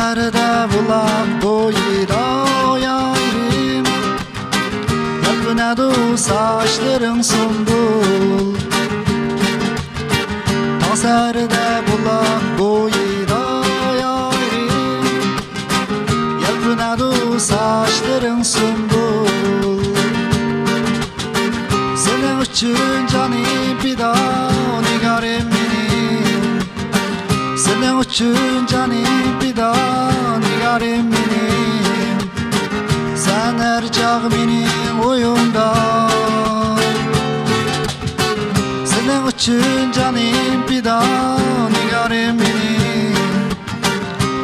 Serde bulak boyida yarim, yakınadı saçların sumbul. Serde bulak boyida yarim, yakınadı saçların sumbul. Senin için canım fida nigarim benim, senin için canım fida nigarim benim. Sen her çağ benim oyunda, senin için canım fida nigarim benim,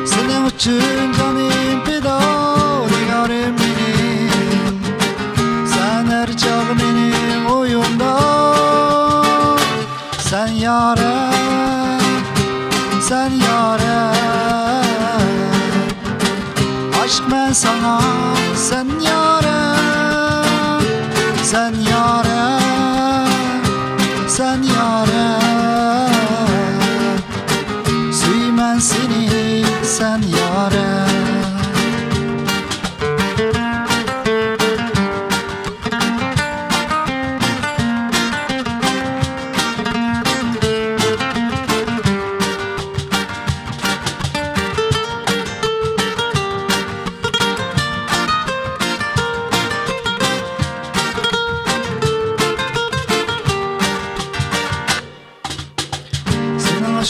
senin için canım fida nigarim benim. Sen her çağ benim oyunda. Sen yâre, sen yâre, aşk ben sana, sen yâre, sen yâre, sen yâre, süymen seni, sen yâre.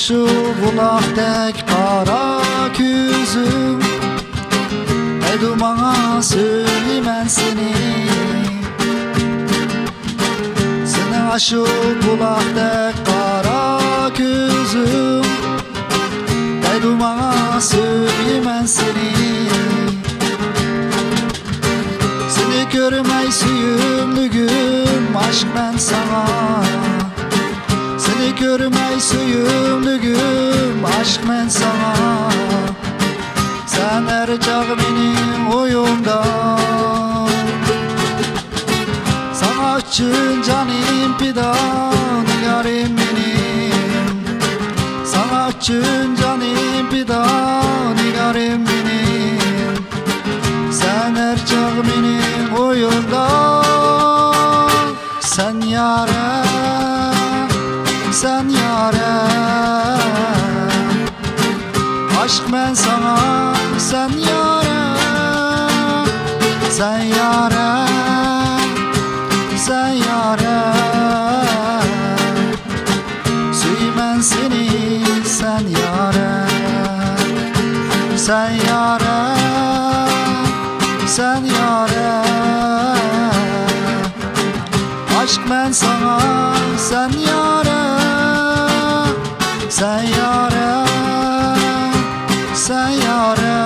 Şu bulaktaki kara küzüm, ey dumana söyleymen seni. Sana şu bulaktaki kara küzüm, ey dumana söyleymen seni. Seni görmey süyümlügüm, aşk ben sana. Seni görmey süyümlügüm, aşk ben sana. Sen her çağ benim oyumda, sana için canım fida nigarim benim, sana için canım fida nigarim benim. Sen her çağ benim oyumda. Sen yâre, sen yâre, aşk ben sana, sen yâre, sen yâre, sen yâre, süymen seni, sen yâre, sen yâre, sen yâre, aşk ben sana, sen yâre, sen yâre, sen yâre,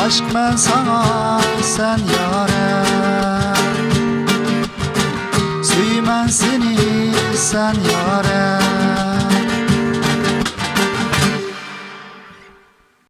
aşk ben sana, sen yâre, süymen seni, sen yâre.